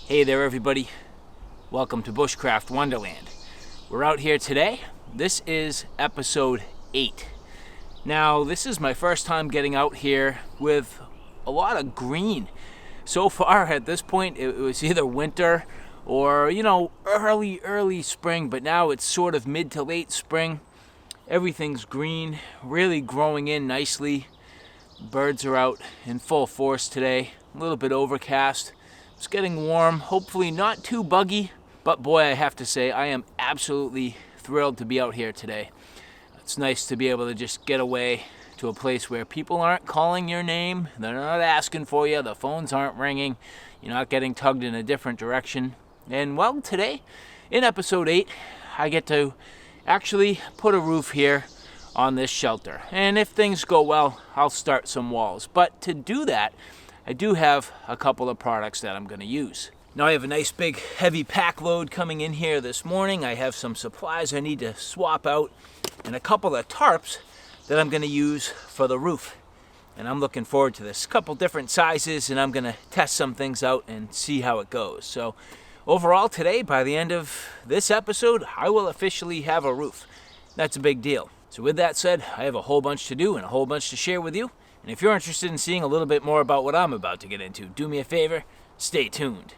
Hey there everybody, welcome to Bushcraft Wonderland. We're out here today. This is episode 8. Now this is my first time getting out here with a lot of green. So far at this point it was either winter or early spring, but now it's sort of mid to late spring. Everything's green, really growing in nicely. Birds are out in full force today, a little bit overcast. It's getting warm, hopefully not too buggy, but boy, I have to say I am absolutely thrilled to be out here today. It's nice to be able to just get away to a place where people aren't calling your name, they're not asking for you, the phones aren't ringing, you're not getting tugged in a different direction. And well, today, in episode 8, I get to actually put a roof here on this shelter. And if things go well, I'll start some walls. But to do that, I do have a couple of products that I'm going to use. Now I have a nice big heavy pack load coming in here this morning. I have some supplies I need to swap out and a couple of tarps that I'm going to use for the roof. And I'm looking forward to this. A couple different sizes, and I'm going to test some things out and see how it goes. So overall today, by the end of this episode, I will officially have a roof. That's a big deal. So with that said, I have a whole bunch to do and a whole bunch to share with you. And if you're interested in seeing a little bit more about what I'm about to get into, do me a favor, stay tuned.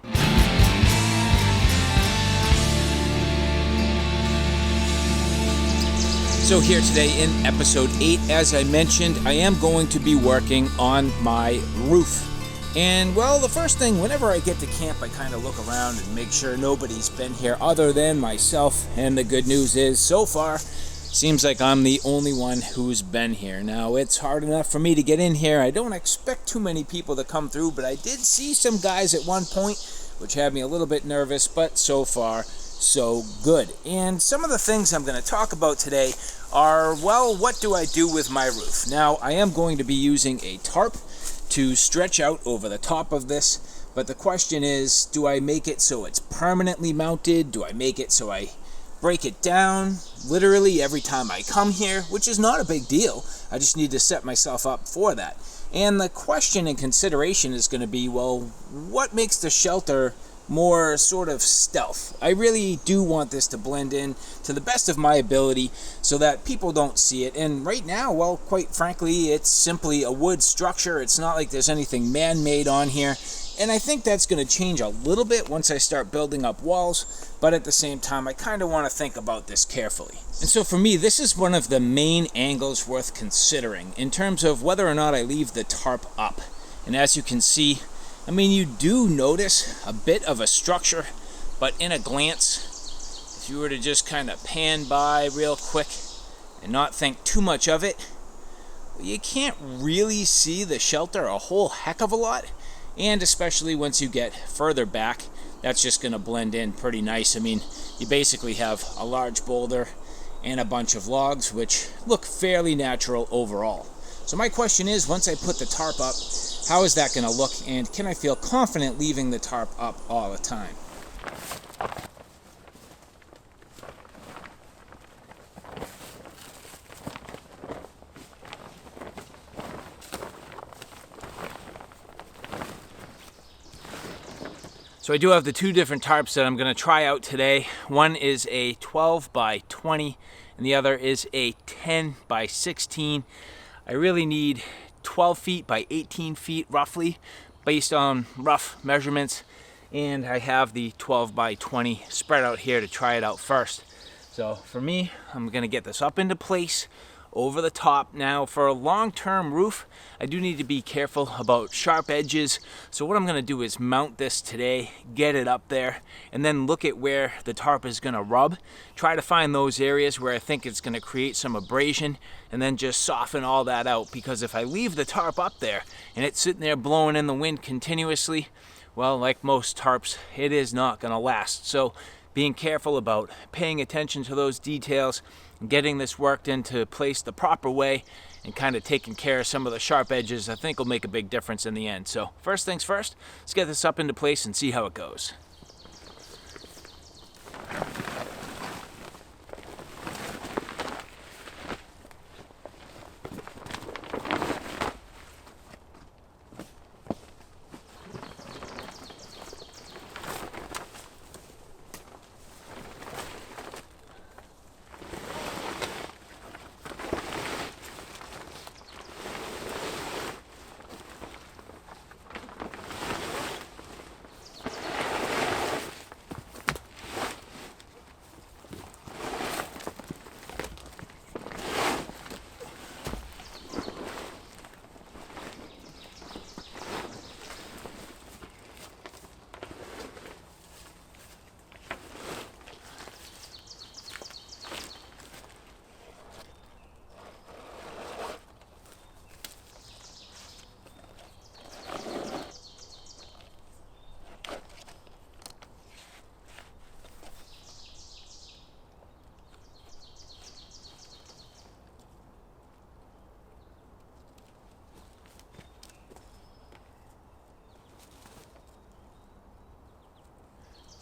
So here today in episode 8, as I mentioned, I am going to be working on my roof. And well, the first thing, whenever I get to camp, I kind of look around and make sure nobody's been here other than myself. And the good news is, so far, seems like I'm the only one who's been here. Now, it's hard enough for me to get in here. I don't expect too many people to come through, but I did see some guys at one point, which had me a little bit nervous, but so far, so good. And some of the things I'm going to talk about today are, well, what do I do with my roof? Now, I am going to be using a tarp to stretch out over the top of this, but the question is, do I make it so it's permanently mounted? Do I make it so I break it down literally every time I come here, which is not a big deal. I just need to set myself up for that. And the question and consideration is going to be, well, what makes the shelter more sort of stealth? I really do want this to blend in to the best of my ability so that people don't see it. And right now, well, quite frankly, it's simply a wood structure. It's not like there's anything man-made on here. And I think that's going to change a little bit once I start building up walls, but at the same time, I kind of want to think about this carefully. And so for me, this is one of the main angles worth considering in terms of whether or not I leave the tarp up. And as you can see, I mean, you do notice a bit of a structure, but in a glance, if you were to just kind of pan by real quick and not think too much of it, you can't really see the shelter a whole heck of a lot. And especially once you get further back, that's just going to blend in pretty nice. I mean, you basically have a large boulder and a bunch of logs, which look fairly natural overall. So my question is, once I put the tarp up, how is that going to look? And can I feel confident leaving the tarp up all the time? So I do have the two different tarps that I'm going to try out today. One is a 12 by 20 and the other is a 10 by 16. I really need 12 feet by 18 feet roughly based on rough measurements, and I have the 12 by 20 spread out here to try it out first. So for me, I'm going to get this up into place over the top. Now for a long-term roof, I do need to be careful about sharp edges. So what I'm going to do is mount this today, get it up there, and then look at where the tarp is going to rub. Try to find those areas where I think it's going to create some abrasion, and then just soften all that out. Because if I leave the tarp up there and it's sitting there blowing in the wind continuously, well, like most tarps, it is not going to last. So being careful about paying attention to those details, getting this worked into place the proper way, and kind of taking care of some of the sharp edges, I think will make a big difference in the end. So first things first, let's get this up into place and see how it goes.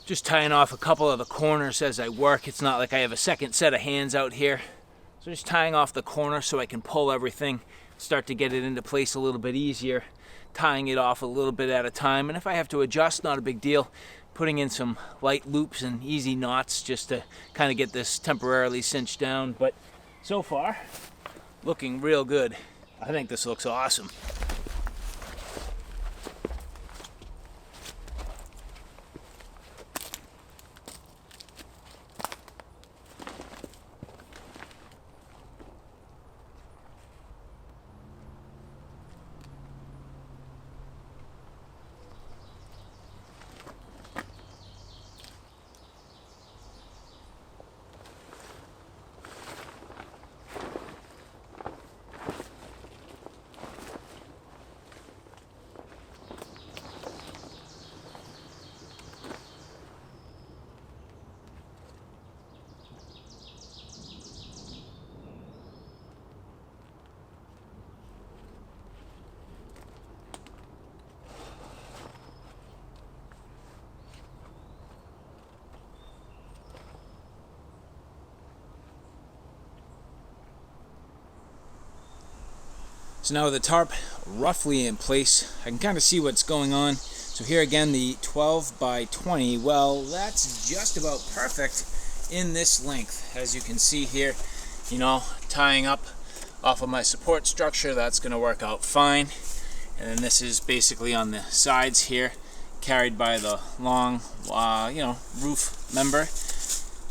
Just tying off a couple of the corners as I work. It's not like I have a second set of hands out here. So just tying off the corner so I can pull everything, start to get it into place a little bit easier. Tying it off a little bit at a time, and if I have to adjust, not a big deal. Putting in some light loops and easy knots just to kind of get this temporarily cinched down. But so far, looking real good. I think this looks awesome. So now with the tarp roughly in place, I can kind of see what's going on. So here again, the 12 by 20, well, that's just about perfect in this length. As you can see here, you know, tying up off of my support structure, that's going to work out fine. And then this is basically on the sides here, carried by the long, roof member.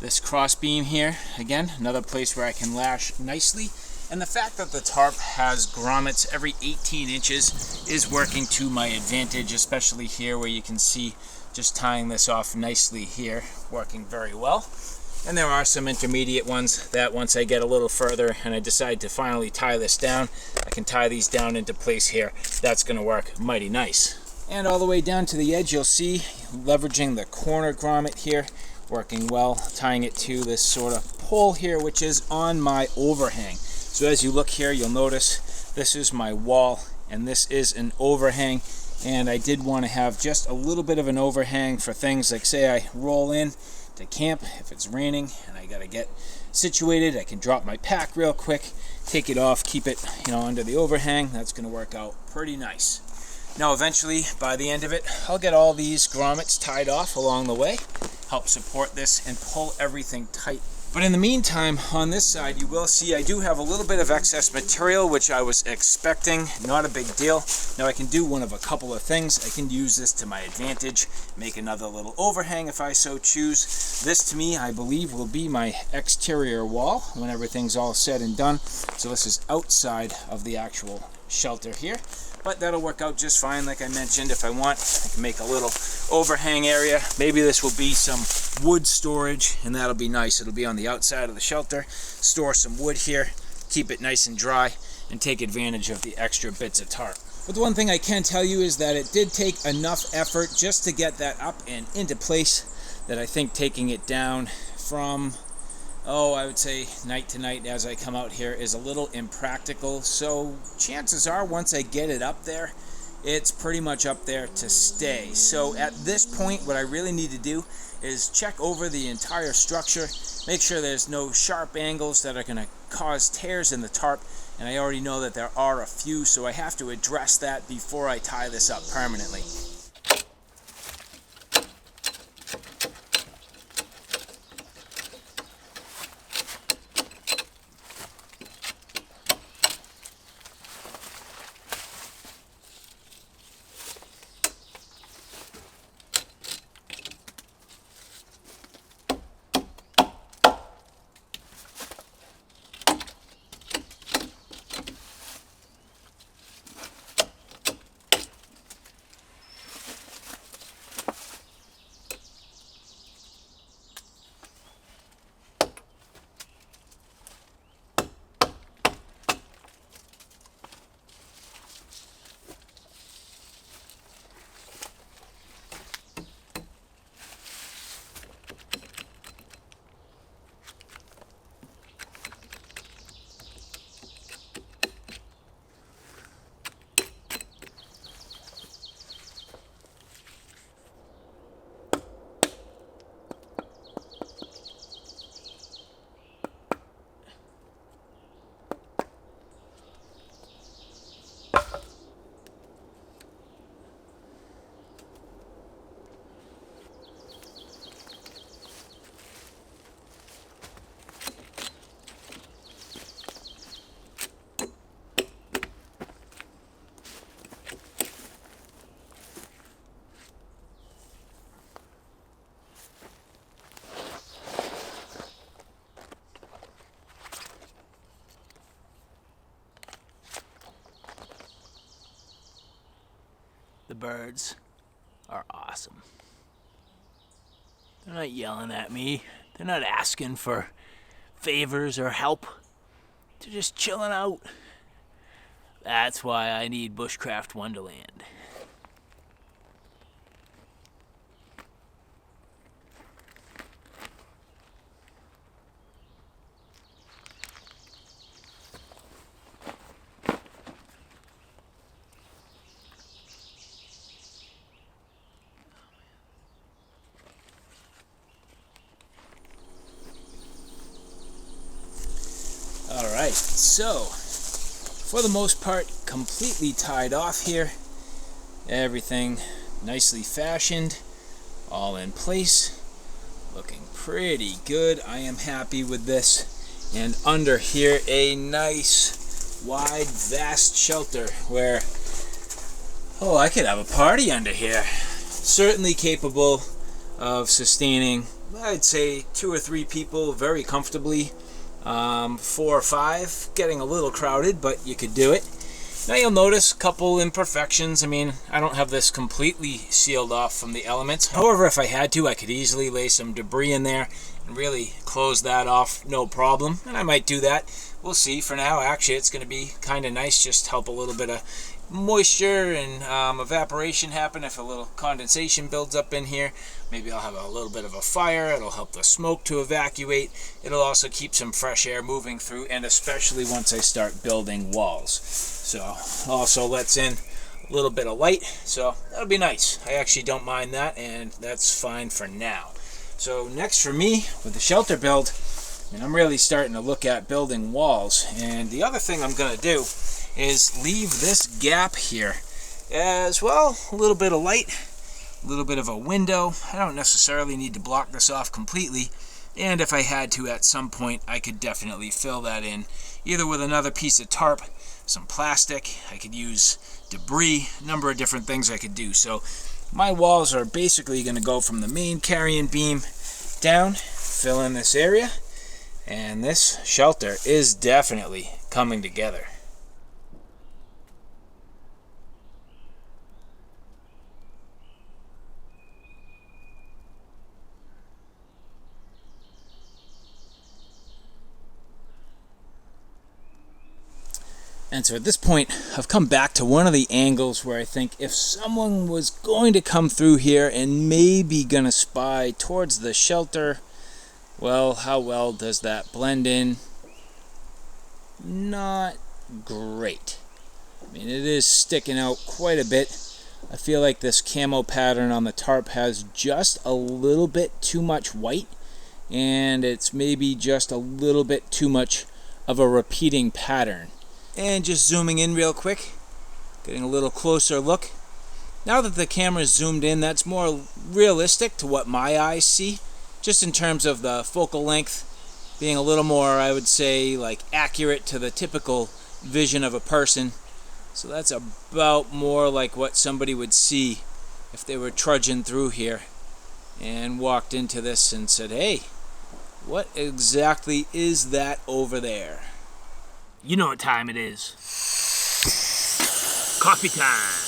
This cross beam here, again, another place where I can lash nicely. And the fact that the tarp has grommets every 18 inches is working to my advantage, especially here where you can see just tying this off nicely here, working very well. And there are some intermediate ones that once I get a little further and I decide to finally tie this down, I can tie these down into place here. That's going to work mighty nice. And all the way down to the edge, you'll see, leveraging the corner grommet here, working well, tying it to this sort of pole here, which is on my overhang. So as you look here, you'll notice this is my wall and this is an overhang, and I did want to have just a little bit of an overhang for things like, say I roll in to camp if it's raining and I gotta get situated, I can drop my pack real quick, take it off, keep it under the overhang. That's going to work out pretty nice. Now eventually, by the end of it, I'll get all these grommets tied off along the way, help support this and pull everything tight. But in the meantime, on this side, you will see I do have a little bit of excess material, which I was expecting. Not a big deal. Now I can do one of a couple of things. I can use this to my advantage, make another little overhang if I so choose. This, to me, I believe will be my exterior wall when everything's all said and done. So this is outside of the actual shelter here. But that'll work out just fine. Like I mentioned, if I want, I can make a little overhang area. Maybe this will be some wood storage, and that'll be nice. It'll be on the outside of the shelter. Store some wood here, keep it nice and dry, and take advantage of the extra bits of tarp. But the one thing I can tell you is that it did take enough effort just to get that up and into place that I think taking it down from, I would say night to night as I come out here is a little impractical. So chances are once I get it up there, it's pretty much up there to stay. So at this point, what I really need to do is check over the entire structure, make sure there's no sharp angles that are going to cause tears in the tarp. And I already know that there are a few, so I have to address that before I tie this up permanently. The birds are awesome. They're not yelling at me. They're not asking for favors or help. They're just chilling out. That's why I need Bushcraft Wonderland. Alright, so for the most part, completely tied off here. Everything nicely fashioned, all in place, looking pretty good. I am happy with this. And under here, a nice, wide, vast shelter where, oh, I could have a party under here. Certainly capable of sustaining, I'd say, 2 or 3 people very comfortably. 4 or 5, getting a little crowded, but you could do it. Now you'll notice a couple imperfections. I mean, I don't have this completely sealed off from the elements. However, if I had to, I could easily lay some debris in there and really close that off, no problem. And I might do that. We'll see. For now, actually, it's going to be kind of nice, just help a little bit of moisture and evaporation happen if a little condensation builds up in here. Maybe I'll have a little bit of a fire. It'll help the smoke to evacuate. It'll also keep some fresh air moving through, and especially once I start building walls. So also lets in a little bit of light, so that'll be nice. I actually don't mind that, and that's fine for now. So next for me with the shelter build, and I'm really starting to look at building walls. And the other thing I'm going to do is leave this gap here as well, a little bit of light, a little bit of a window. I don't necessarily need to block this off completely, and if I had to at some point, I could definitely fill that in either with another piece of tarp, some plastic. I could use debris, a number of different things I could do. So my walls are basically going to go from the main carrying beam down, fill in this area, and this shelter is definitely coming together. And so at this point, I've come back to one of the angles where I think if someone was going to come through here and maybe gonna spy towards the shelter, well, how well does that blend in? Not great. I mean, it is sticking out quite a bit. I feel like this camo pattern on the tarp has just a little bit too much white, and it's maybe just a little bit too much of a repeating pattern. And just zooming in real quick, getting a little closer look. Now that the camera's zoomed in, that's more realistic to what my eyes see, just in terms of the focal length being a little more, I would say, like accurate to the typical vision of a person. So that's about more like what somebody would see if they were trudging through here and walked into this and said, hey, what exactly is that over there? You know what time it is. Coffee time.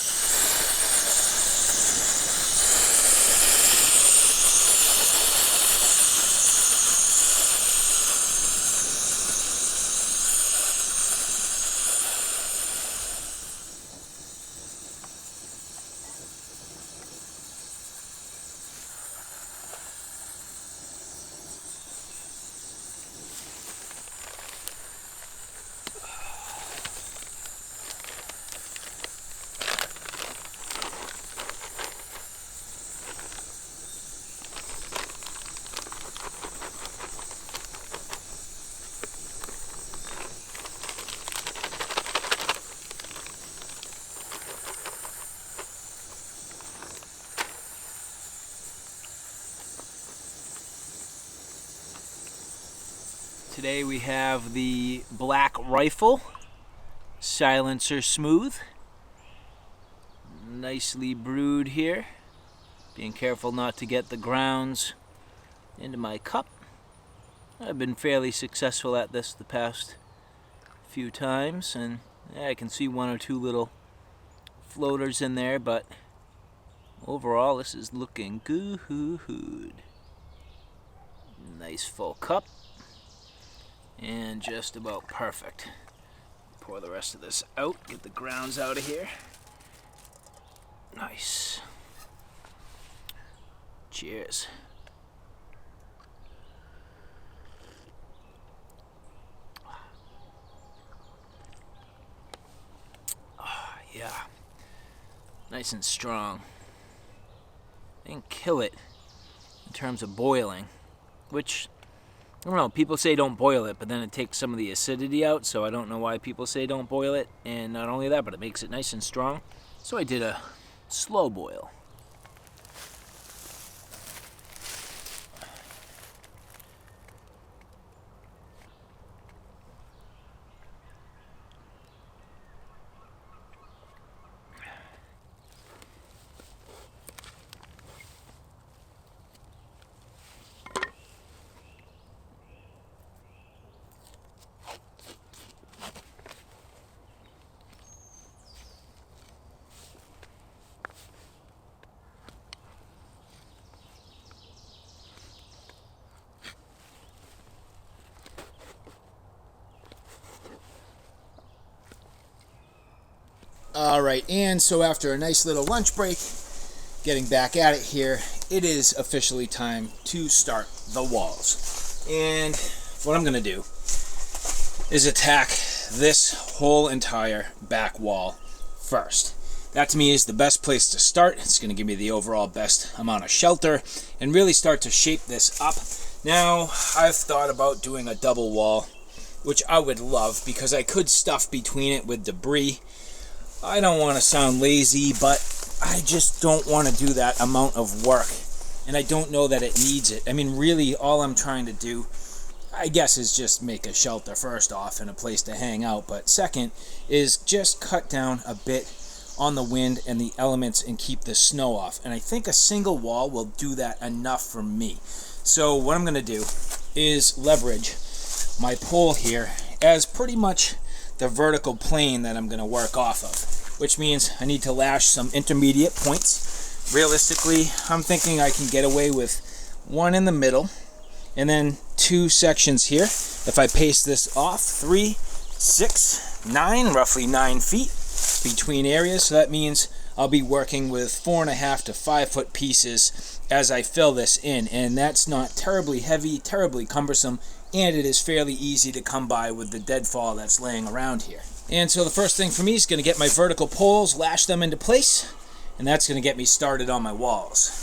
Today we have the black rifle, silencer smooth, nicely brewed here. Being careful not to get the grounds into my cup. I've been fairly successful at this the past few times, and I can see 1 or 2 little floaters in there, but overall, this is looking good. Nice full cup. And just about perfect. Pour the rest of this out, get the grounds out of here. Nice. Cheers. Yeah. Nice and strong. Didn't kill it in terms of boiling, which, I don't know, people say don't boil it, but then it takes some of the acidity out, so I don't know why people say don't boil it. And not only that, but it makes it nice and strong. So I did a slow boil. Alright, and so after a nice little lunch break, getting back at it here, it is officially time to start the walls. And what I'm going to do is attack this whole entire back wall first. That to me is the best place to start. It's going to give me the overall best amount of shelter and really start to shape this up. Now, I've thought about doing a double wall, which I would love because I could stuff between it with debris. I don't want to sound lazy, but I just don't want to do that amount of work. And I don't know that it needs it. I mean, really, all I'm trying to do, I guess, is just make a shelter first off and a place to hang out. But second is just cut down a bit on the wind and the elements and keep the snow off. And I think a single wall will do that enough for me. So what I'm going to do is leverage my pole here as pretty much the vertical plane that I'm going to work off of, which means I need to lash some intermediate points. Realistically, I'm thinking I can get away with one in the middle and then two sections here. If I paste this off, 3, 6, 9, roughly 9 feet between areas. So that means I'll be working with 4.5 to 5 foot pieces as I fill this in, and that's not terribly heavy, terribly cumbersome, and it is fairly easy to come by with the deadfall that's laying around here. And so the first thing for me is going to get my vertical poles, lash them into place, and that's going to get me started on my walls.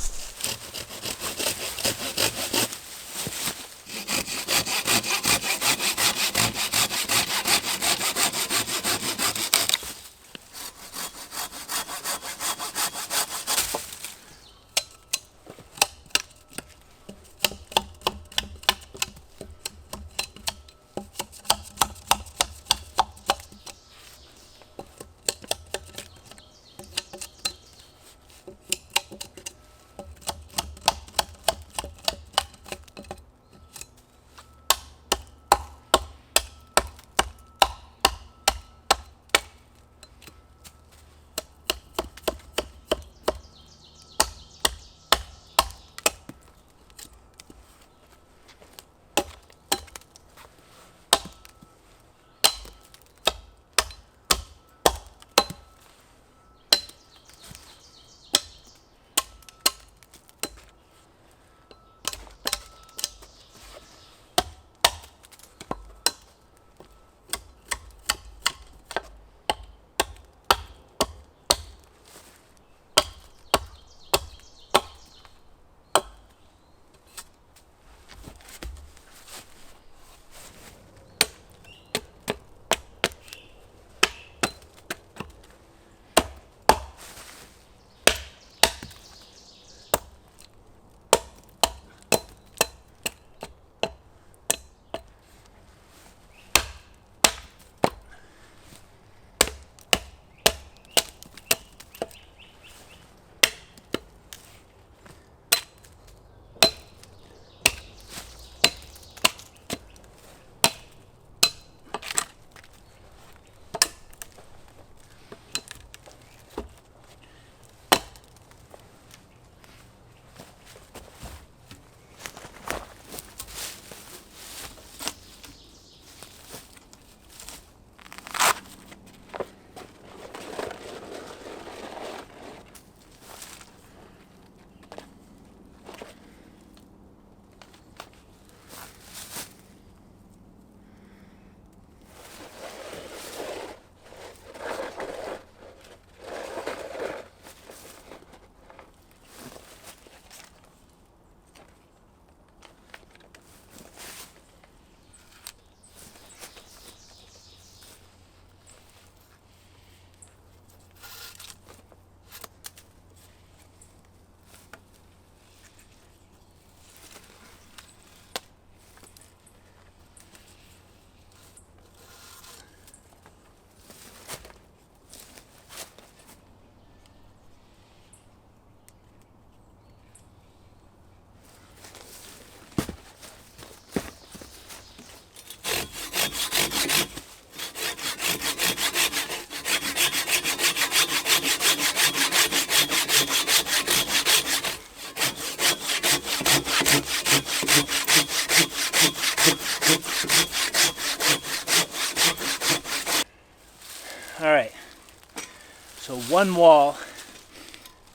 So one wall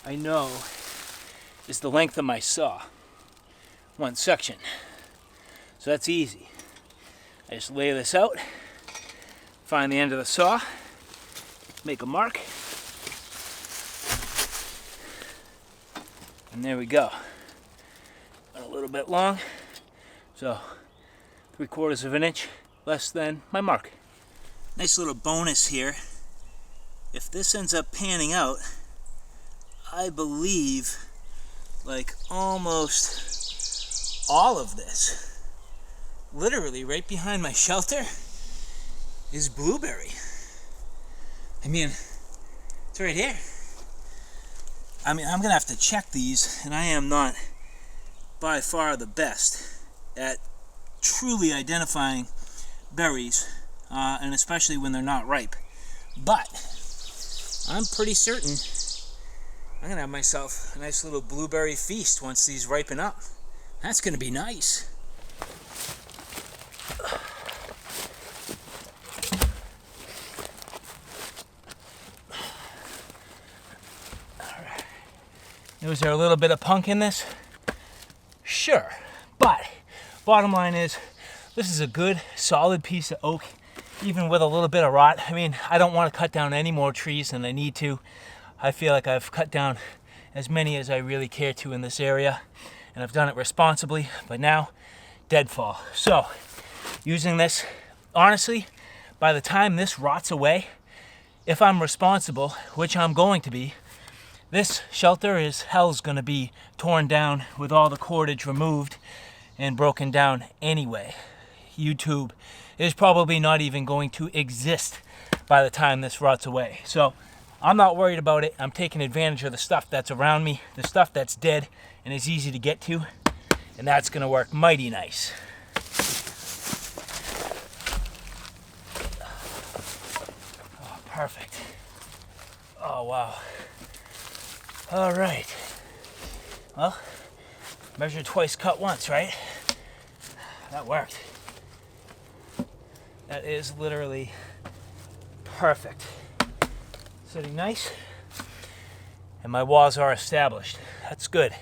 I know is the length of my saw. One section. So that's easy. I just lay this out, find the end of the saw, make a mark, and there we go. Went a little bit long, so 3/4 of an inch less than my mark. Nice little bonus here. If this ends up panning out, I believe like almost all of this, literally right behind my shelter, is blueberry. I mean, it's right here. I mean, I'm gonna have to check these, and I am not by far the best at truly identifying berries, and especially when they're not ripe. But I'm pretty certain I'm gonna have myself a nice little blueberry feast once these ripen up. That's gonna be nice. Was there a little bit of punk in this? Sure, but bottom line is this is a good solid piece of oak, even with a little bit of rot. I mean, I don't want to cut down any more trees than I need to. I feel like I've cut down as many as I really care to in this area, and I've done it responsibly, but now deadfall. So using this, honestly, by the time this rots away, if I'm responsible, which I'm going to be, this shelter is hell's gonna be torn down with all the cordage removed and broken down anyway. YouTube is probably not even going to exist by the time this rots away. So I'm not worried about it. I'm taking advantage of the stuff that's around me, the stuff that's dead and is easy to get to, and that's gonna work mighty nice. Oh, perfect. Oh, wow. All right, well, measure twice, cut once, right? That worked. That is literally perfect. Sitting nice, and my walls are established. That's good.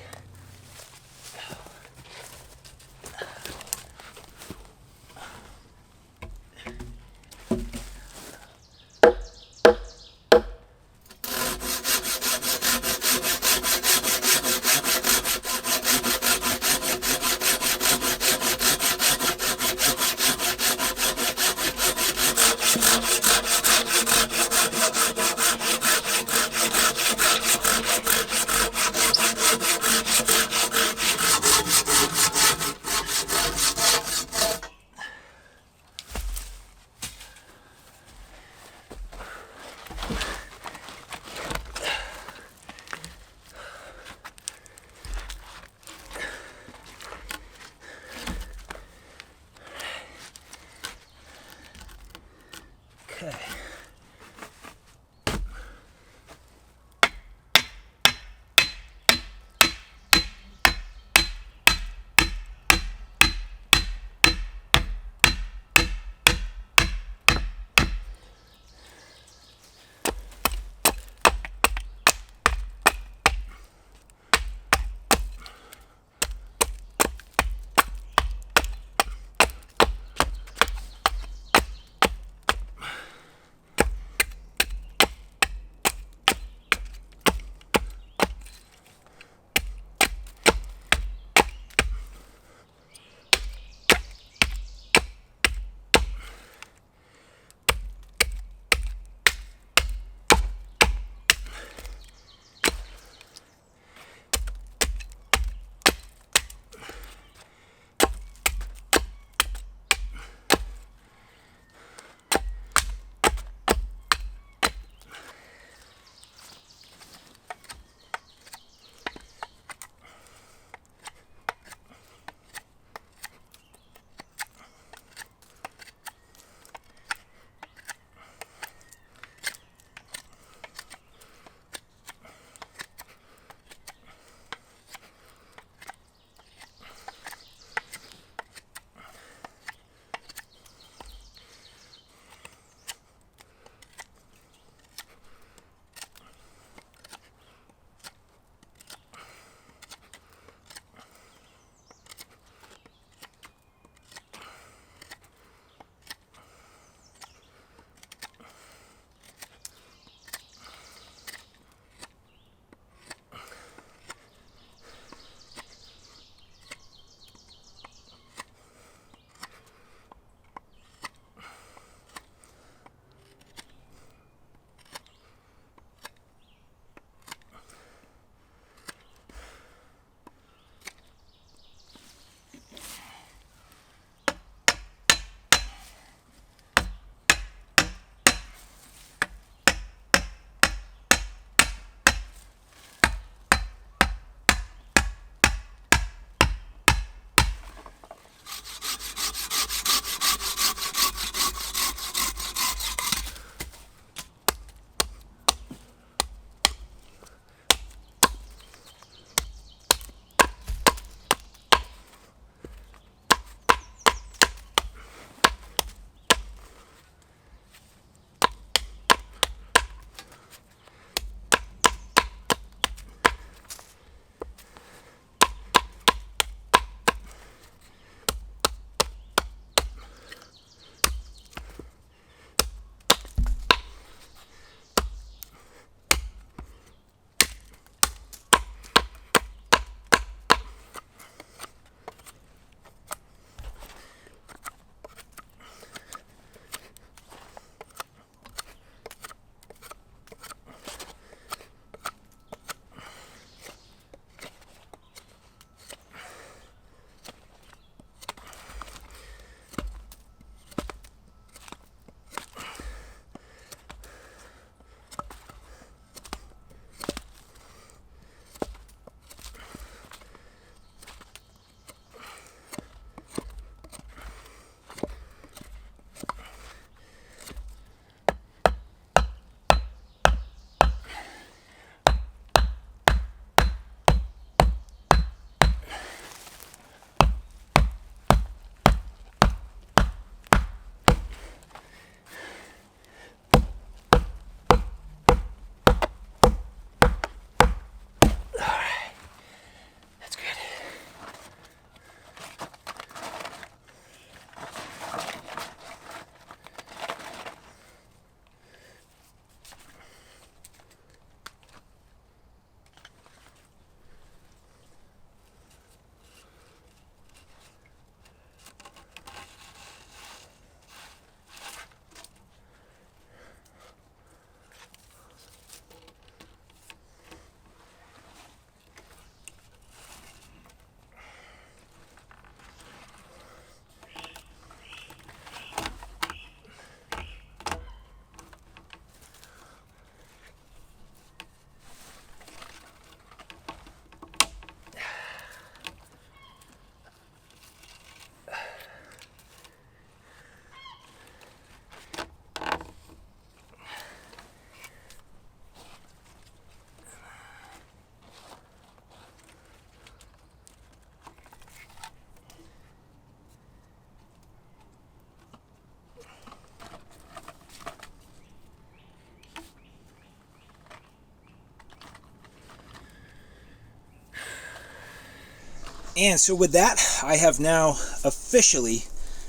And so with that, I have now officially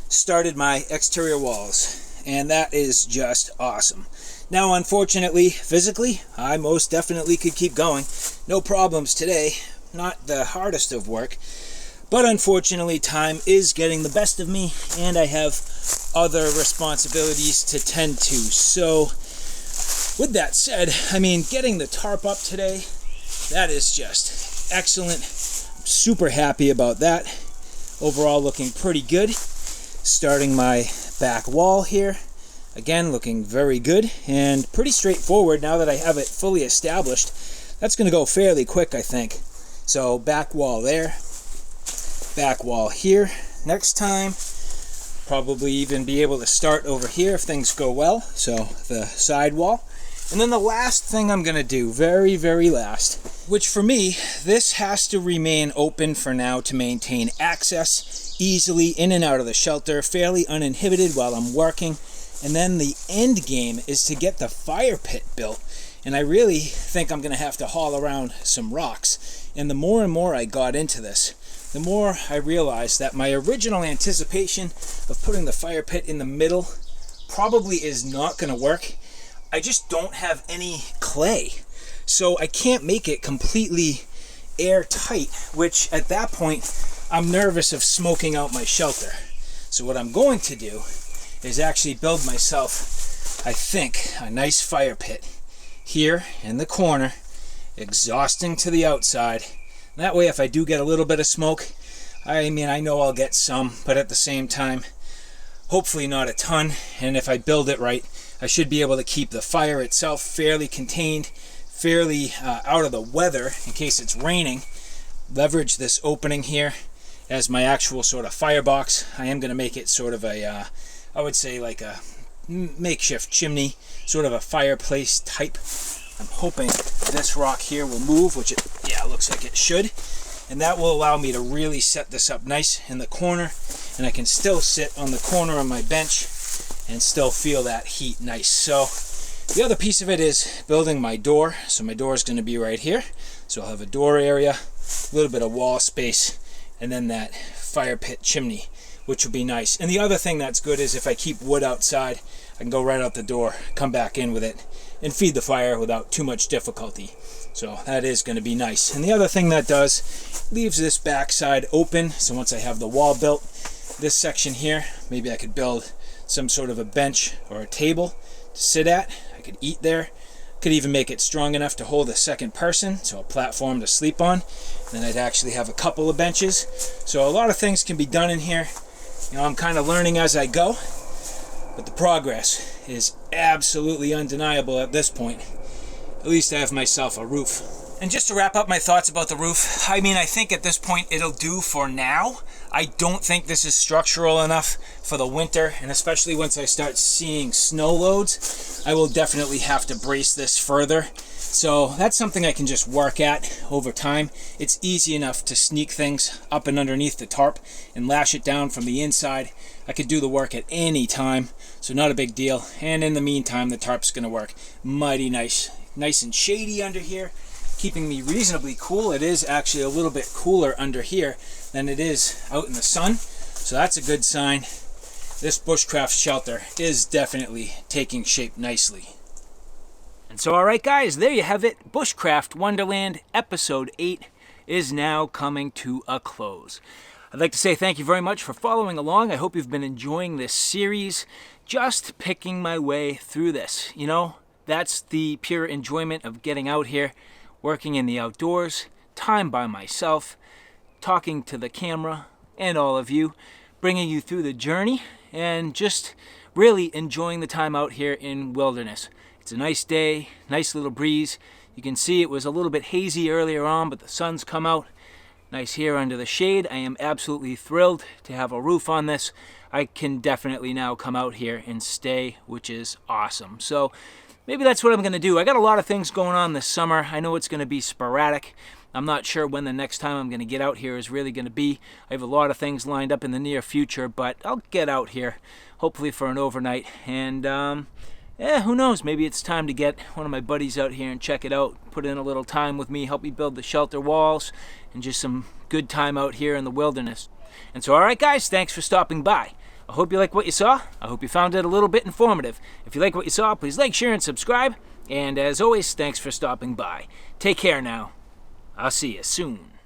started my exterior walls, and that is just awesome. Now, unfortunately, physically, I most definitely could keep going. No problems today, not the hardest of work, but unfortunately, time is getting the best of me, and I have other responsibilities to tend to. So, with that said, I mean, getting the tarp up today, that is just excellent. I'm super happy about that. Overall, looking pretty good. Starting my back wall here. Again, looking very good and pretty straightforward now that I have it fully established. That's going to go fairly quick, I think. So back wall there, back wall here. Next time, probably even be able to start over here if things go well. So the side wall. And then the last thing I'm going to do, very, very last, which for me, this has to remain open for now to maintain access easily in and out of the shelter, fairly uninhibited while I'm working. And then the end game is to get the fire pit built. And I really think I'm going to have to haul around some rocks. And the more and more I got into this, the more I realized that my original anticipation of putting the fire pit in the middle probably is not going to work. I just don't have any clay. So I can't make it completely airtight, which at that point, I'm nervous of smoking out my shelter. So what I'm going to do is actually build myself, I think, a nice fire pit here in the corner, exhausting to the outside. That way, if I do get a little bit of smoke, I mean, I know I'll get some, but at the same time, hopefully not a ton. And if I build it right, I should be able to keep the fire itself fairly contained, fairly out of the weather in case it's raining. Leverage this opening here as my actual sort of firebox. I am going to make it sort of a I would say like a makeshift chimney, sort of a fireplace type. I'm hoping this rock here will move, which it looks like it should. And that will allow me to really set this up nice in the corner. And I can still sit on the corner of my bench and still feel that heat nice. So the other piece of it is building my door. So my door is going to be right here. So I'll have a door area, a little bit of wall space, and then that fire pit chimney, which will be nice. And the other thing that's good is if I keep wood outside, I can go right out the door, come back in with it, and feed the fire without too much difficulty. So that is going to be nice. And the other thing that does, leaves this back side open. So once I have the wall built, this section here, maybe I could build some sort of a bench or a table to sit at. I could eat there. Could even make it strong enough to hold a second person, so a platform to sleep on. Then I'd actually have a couple of benches. So a lot of things can be done in here. You know, I'm kind of learning as I go, but the progress is absolutely undeniable at this point. At least I have myself a roof. And just to wrap up my thoughts about the roof, I mean, I think at this point it'll do for now. I don't think this is structural enough for the winter, and especially once I start seeing snow loads, I will definitely have to brace this further. So that's something I can just work at over time. It's easy enough to sneak things up and underneath the tarp and lash it down from the inside. I could do the work at any time, so not a big deal. And in the meantime, the tarp's going to work mighty nice and shady under here, keeping me reasonably cool. It is actually a little bit cooler under here than it is out in the sun, so that's a good sign. This bushcraft shelter is definitely taking shape nicely. And so, alright guys, there you have it. Bushcraft Wonderland Episode 8 is now coming to a close. I'd like to say thank you very much for following along. I hope you've been enjoying this series. Just picking my way through this. You know, that's the pure enjoyment of getting out here, working in the outdoors, time by myself, talking to the camera and all of you, bringing you through the journey, and just really enjoying the time out here in wilderness. It's a nice day, nice little breeze. You can see it was a little bit hazy earlier on, but the sun's come out. Nice here under the shade. I am absolutely thrilled to have a roof on this. I can definitely now come out here and stay, which is awesome. So maybe that's what I'm going to do. I got a lot of things going on this summer. I know it's going to be sporadic. I'm not sure when the next time I'm going to get out here is really going to be. I have a lot of things lined up in the near future, but I'll get out here, hopefully for an overnight, and who knows, maybe it's time to get one of my buddies out here and check it out, put in a little time with me, help me build the shelter walls, and just some good time out here in the wilderness. And so, alright guys, thanks for stopping by. I hope you like what you saw. I hope you found it a little bit informative. If you like what you saw, please like, share, and subscribe. And as always, thanks for stopping by. Take care now. I'll see you soon.